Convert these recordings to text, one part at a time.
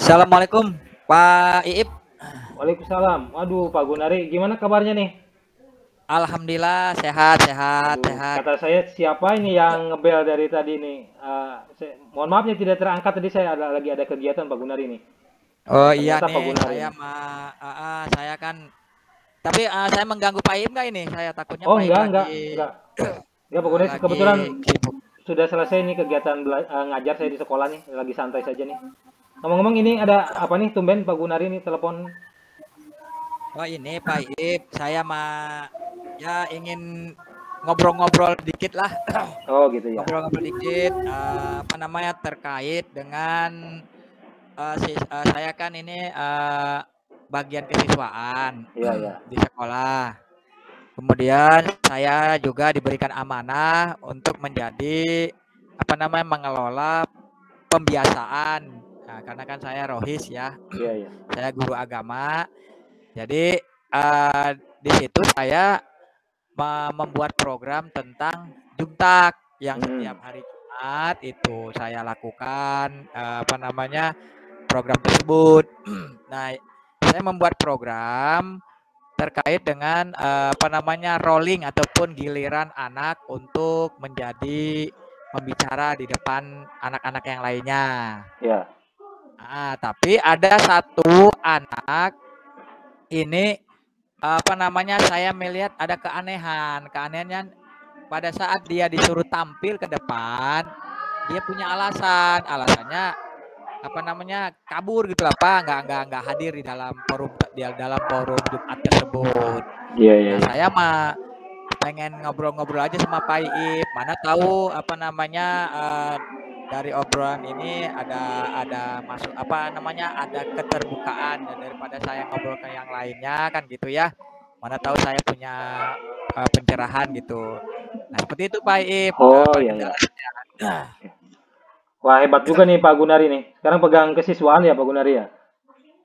Assalamualaikum Pak Iip. Waalaikumsalam. Waduh, Pak Gunari, gimana kabarnya nih? Alhamdulillah sehat sehat Waduh, sehat. kata saya siapa ini yang ngebel dari tadi nih? Mohon maaf ya tidak terangkat tadi saya lagi ada kegiatan Pak Gunari nih. Oh iya Ternyata Pak nih Gunari saya nih. saya kan tapi saya mengganggu Pak Iip nggak ini? Saya takutnya Oh Pak Iip enggak, lagi enggak Pak Gunari. lagi Kebetulan sibuk. sudah selesai nih kegiatan ngajar saya di sekolah nih, lagi santai saja nih. Ngomong-ngomong ini ada apa nih tumben Pak Gunari nih telepon? Oh ini Pak Iip, saya mah ya ingin ngobrol-ngobrol dikit lah. Oh gitu ya. Ngobrol-ngobrol dikit apa namanya terkait dengan saya kan ini bagian kesiswaan Iya ya. di sekolah. Kemudian saya juga diberikan amanah untuk menjadi apa namanya mengelola pembiasaan. Nah, karena kan saya rohis ya, Iya ya. saya guru agama. Jadi di situ saya membuat program tentang Jumtak yang Hmm. setiap hari Jumat itu saya lakukan apa namanya program tersebut. Nah, saya membuat program terkait dengan apa namanya rolling ataupun giliran anak untuk menjadi pembicara di depan anak-anak yang lainnya. Ya. Tapi ada satu anak ini apa namanya saya melihat ada keanehan. Keanehannya pada saat dia disuruh tampil ke depan, dia punya alasan. Alasannya apa namanya kabur gitu lah Pak, nggak hadir di dalam forum Jumat tersebut. Iya iya Nah iya. saya mah pengen ngobrol-ngobrol aja sama Pak Iip, mana tahu apa namanya dari obrolan ini ada masuk apa namanya ada keterbukaan dan daripada saya ngobrol ke yang lainnya kan gitu ya, mana tahu saya punya pencerahan gitu. Nah seperti itu Pak Iip, Oh iya iya. penjelasannya. Wah, hebat juga nih Pak Gunari nih. Sekarang pegang kesiswaan ya Pak Gunari ya?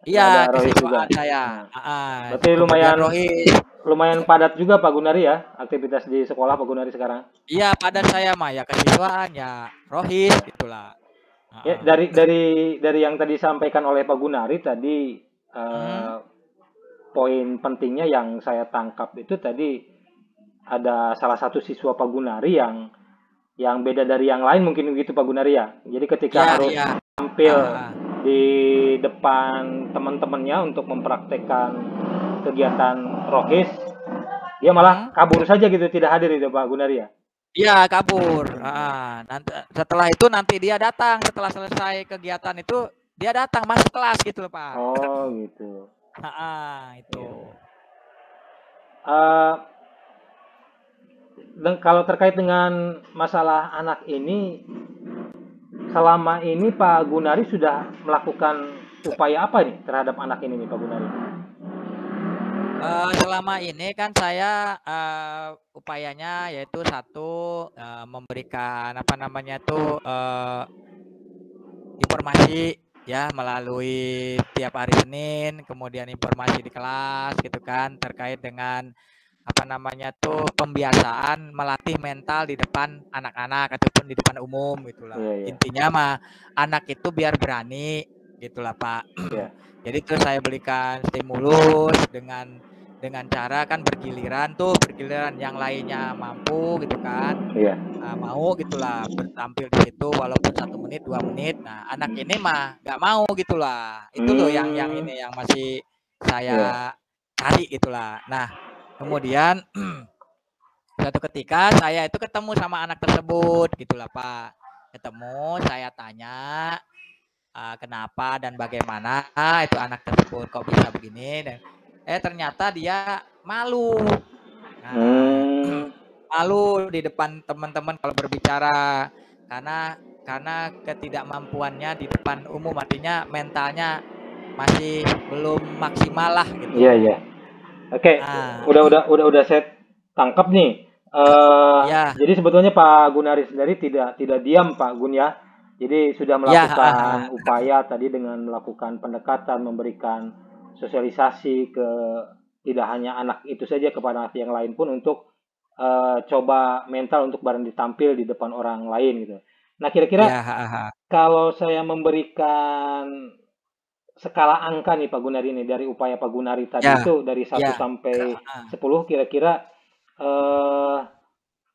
Iya, Sudah ada Rohis juga. kesiswaan saya. Nah, Ah, berarti kemudian lumayan Rohis. lumayan padat juga Pak Gunari ya aktivitas di sekolah Pak Gunari sekarang. Iya, padan saya mah ya kesiswaan ya Rohis gitulah. Ya, Heeh. dari yang tadi disampaikan oleh Pak Gunari tadi Hmm. poin pentingnya yang saya tangkap itu tadi ada salah satu siswa Pak Gunari yang beda dari yang lain mungkin begitu Pak Gunari ya. Jadi ketika Iya, harus iya. tampil Ah, ah. di depan teman-temannya untuk mempraktekkan kegiatan rohis, dia malah Hmm. kabur saja gitu, tidak hadir itu Pak Gunari ya. Iya, kabur. Nanti setelah itu nanti dia datang setelah selesai kegiatan itu dia datang masuk kelas gitu loh, Pak. Oh gitu. Itu. Ya. Eh, dan kalau terkait dengan masalah anak ini, selama ini Pak Gunari sudah melakukan upaya apa nih terhadap anak ini nih Pak Gunari? Selama ini kan saya upayanya yaitu satu memberikan apa namanya tuh informasi ya melalui tiap hari Senin, kemudian informasi di kelas gitu kan terkait dengan apa namanya tuh pembiasaan melatih mental di depan anak-anak ataupun di depan umum gitulah. Iya iya. Intinya mah anak itu biar berani gitulah Pak. Iya. Jadi terus saya berikan stimulus dengan cara kan bergiliran yang lainnya mampu gitu kan. Iya. Mau gitulah bertampil di situ walaupun 1 menit 2 menit. Nah anak ini mah nggak mau gitulah. Itu loh yang Hmm. ini yang masih Iya. saya cari gitulah. Nah kemudian suatu ketika saya itu ketemu sama anak tersebut gitulah Pak. Ketemu, saya tanya kenapa dan bagaimana itu anak tersebut kok bisa begini dan ternyata dia malu. Nah, Hmm. malu di depan teman-teman kalau berbicara karena ketidakmampuannya di depan umum artinya mentalnya masih belum maksimal lah Iya iya. gitu. Oke, Ah, udah saya tangkap nih. ya, Jadi sebetulnya Pak Gunari sendiri tidak diam Pak Gun ya. Jadi sudah ya, melakukan upaya tadi dengan melakukan pendekatan, memberikan sosialisasi ke tidak hanya anak itu saja kepada anak yang lain pun untuk coba mental untuk barang ditampil di depan orang lain gitu. Nah kira-kira ya, kalau saya memberikan skala angka nih Pak Gunari ini, dari upaya Pak Gunari tadi Ya, itu dari 1 ya. sampai 10 kira-kira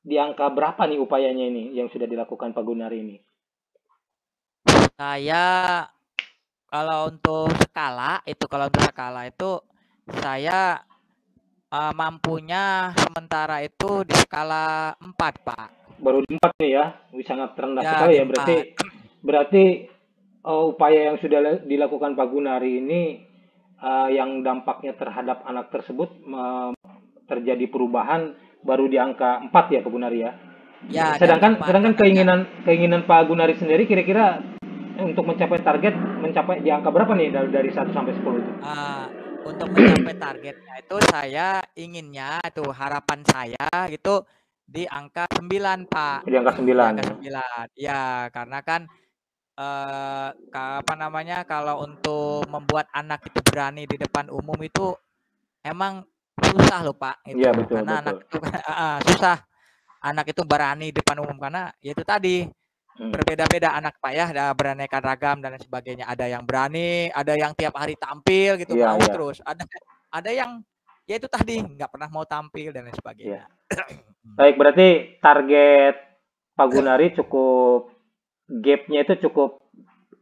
di angka berapa nih upayanya ini yang sudah dilakukan Pak Gunari ini? Saya kalau untuk skala itu saya mampunya sementara itu di skala 4, Pak. Baru di 4 nih ya, sangat rendah Ya, sekali di ya. 4. Berarti upaya yang sudah dilakukan Pak Gunari ini yang dampaknya terhadap anak tersebut terjadi perubahan baru di angka 4 ya Pak Gunari ya. Ya, di angka 4 Sedangkan karena keinginan Pak Gunari sendiri kira-kira untuk mencapai target mencapai di angka berapa nih dari 1 sampai 10 itu? untuk mencapai targetnya itu saya inginnya itu harapan saya gitu di angka 9, Pak. Di angka 9 Di angka ya. 9. Ya, karena kan apa namanya, kalau untuk membuat anak itu berani di depan umum itu emang susah loh, Pak, Iya itu. betul Karena betul. anak itu susah anak itu berani di depan umum karena ya itu tadi berbeda-beda anak, Pak, ya, ada beraneka ragam dan lain sebagainya. Ada yang berani, ada yang tiap hari tampil gitu Iya mau iya. terus. Ada yang ya itu tadi nggak pernah mau tampil dan lain Iya. sebagainya. Baik, berarti target Pak Gunari cukup gap-nya itu cukup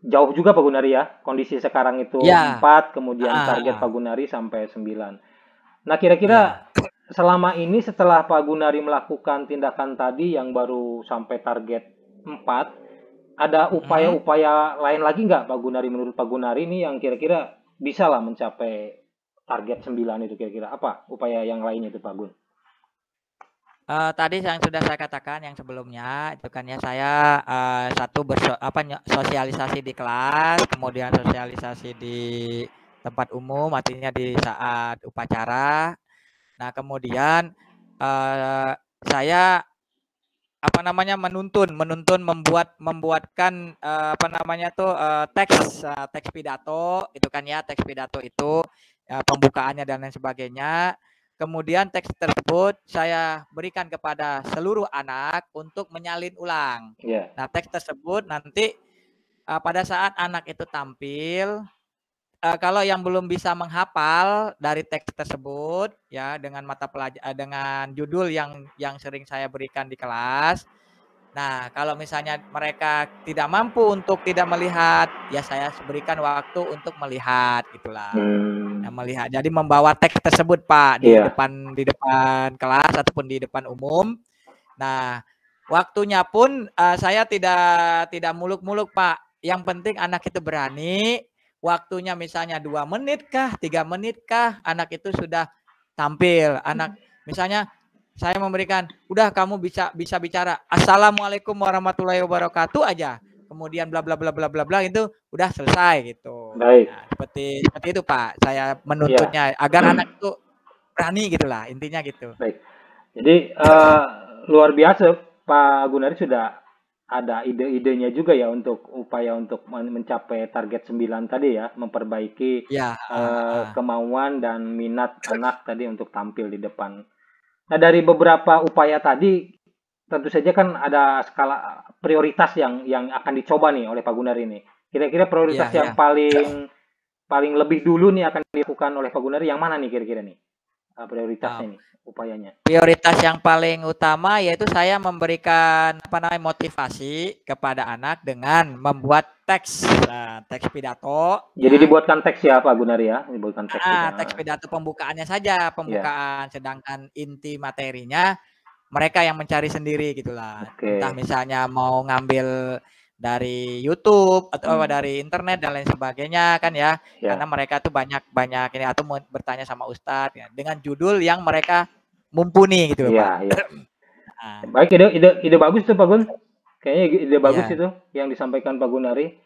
jauh juga Pak Gunari ya. Kondisi sekarang itu Ya, 4, kemudian target Pak Gunari sampai 9. Nah, kira-kira ya. selama ini setelah Pak Gunari melakukan tindakan tadi yang baru sampai target 4, ada upaya-upaya lain lagi nggak Pak Gunari, menurut Pak Gunari ini yang kira-kira bisa lah mencapai target 9 itu kira-kira apa upaya yang lainnya itu Pak Gun? Tadi yang sudah saya katakan yang sebelumnya itu kan ya saya satu sosialisasi di kelas, kemudian sosialisasi di tempat umum, artinya di saat upacara. Nah, kemudian saya apa namanya menuntun membuatkan apa namanya tuh teks pidato itu kan ya, teks pidato itu pembukaannya dan lain sebagainya. Kemudian teks tersebut saya berikan kepada seluruh anak untuk menyalin ulang. Yeah. Nah, teks tersebut nanti pada saat anak itu tampil, kalau yang belum bisa menghafal dari teks tersebut ya dengan dengan judul yang sering saya berikan di kelas. Nah, kalau misalnya mereka tidak mampu untuk tidak melihat, ya saya berikan waktu untuk melihat gitulah. Nah, melihat. Jadi membawa teks tersebut, Pak, di depan kelas ataupun di depan umum. Nah, waktunya pun saya tidak muluk-muluk, Pak. Yang penting anak itu berani. Waktunya misalnya 2 menit kah, 3 menit kah, anak itu sudah tampil. Anak misalnya saya memberikan, udah kamu bisa bicara assalamualaikum warahmatullahi wabarakatuh aja, kemudian bla bla bla bla bla bla itu udah selesai gitu. Baik. Nah, seperti itu Pak, saya menuntunnya agar anak itu berani gitulah, intinya gitu. Baik. Jadi luar biasa Pak Gunari sudah ada ide-idenya juga ya untuk upaya untuk mencapai target 9 tadi ya, memperbaiki Ya, kemauan dan minat anak tadi untuk tampil di depan. Nah, dari beberapa upaya tadi tentu saja kan ada skala prioritas yang akan dicoba nih oleh Pak Gunari ini. Kira-kira prioritas yang paling lebih dulu nih akan dilakukan oleh Pak Gunari yang mana nih kira-kira nih? Prioritasnya nih, upayanya. Prioritas yang paling utama yaitu saya memberikan motivasi kepada anak dengan membuat teks pidato. Jadi dibuatkan teks ya Pak Gunari ya, dibuatkan teks. Teks pidato pembukaannya saja, pembukaan, sedangkan inti materinya mereka yang mencari sendiri gitulah. Entah misalnya mau ngambil dari YouTube atau dari internet dan lain sebagainya kan ya. Karena mereka tuh banyak ini atau mau bertanya sama Ustadz ya, dengan judul yang mereka mumpuni gitu loh, Pak. Iya. Baik, ide bagus tuh Pak Gun. Kayaknya ide bagus itu yang disampaikan Pak Gunari.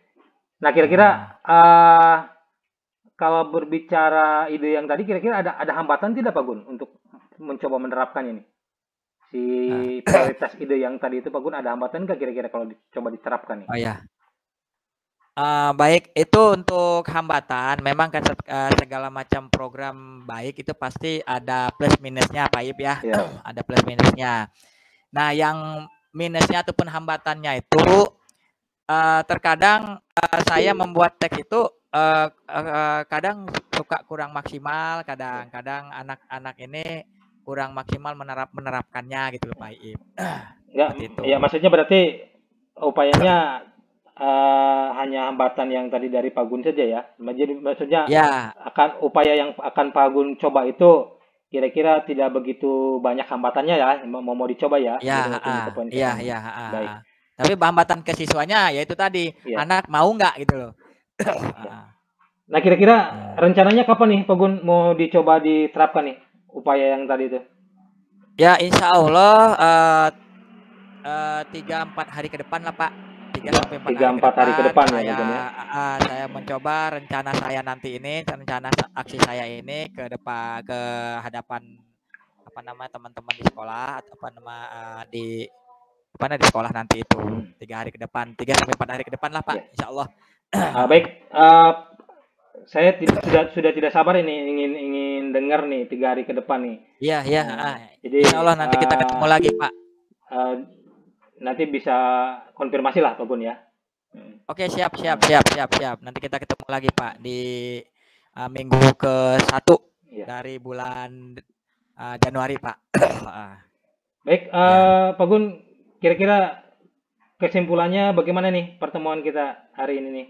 Nah, kira-kira kalau berbicara ide yang tadi kira-kira ada hambatan tidak Pak Gun untuk mencoba menerapkannya nih? Si prioritas ide yang tadi itu Pak Gun ada hambatan nggak kira-kira kalau dicoba diterapkan nih? Oh ya. Baik, itu untuk hambatan memang kan segala macam program baik itu pasti ada plus minusnya Pak Ip ya. Ada plus minusnya. Nah, yang minusnya ataupun hambatannya itu terkadang saya membuat teks itu kadang suka kurang maksimal, kadang-kadang anak-anak ini kurang maksimal menerapkannya gitu Pak Iip. Enggak, Seperti itu. ya maksudnya berarti upayanya hanya hambatan yang tadi dari Pak Gun saja ya. Jadi maksudnya Ya, upaya yang akan Pak Gun coba itu kira-kira tidak begitu banyak hambatannya ya, mau dicoba ya, ya, gitu mungkin ke poin ke iya, sana. iya, Baik, Tapi hambatan ke siswanya yaitu tadi, iya. anak mau nggak gitu loh. Nah, kira-kira Hmm. rencananya kapan nih Pak Gun mau dicoba diterapkan nih upaya yang tadi itu? Ya insya Allah 3-4 hari ke depan lah Pak. 3 sampai 4 hari ke 3-4 hari ke depan depan ya Pak Gun ya. saya mencoba rencana saya nanti ini, rencana aksi saya ini ke hadapan apa nama teman-teman di sekolah atau apa nama di sekolah nanti itu 3 hari ke depan, 3-4 hari ke depan lah Pak, Ya. insya Allah. Baik, saya sudah tidak sabar ini ingin dengar nih 3 hari ke depan nih. Iya, Jadi insya Allah nanti kita ketemu lagi Pak. nanti bisa konfirmasi lah Pak Gun ya. Oke, siap. Nanti kita ketemu lagi Pak di minggu ke-1 dari bulan Januari Pak. Baik, Pak Gun, kira-kira kesimpulannya bagaimana nih pertemuan kita hari ini nih?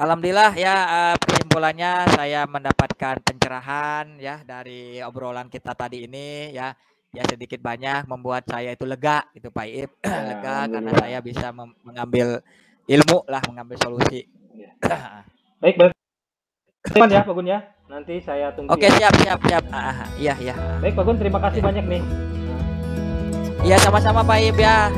Alhamdulillah ya, kesimpulannya saya mendapatkan pencerahan ya dari obrolan kita tadi ini ya sedikit banyak membuat saya itu lega gitu Pak Iip. Lega karena saya bisa mengambil ilmu lah, mengambil solusi. Baik, berarti ya Pak Gun ya. Nanti saya tunggu. Oke, siap. Iya. Baik Pak Gun, terima kasih banyak nih. Iya, sama-sama Pak Iip ya.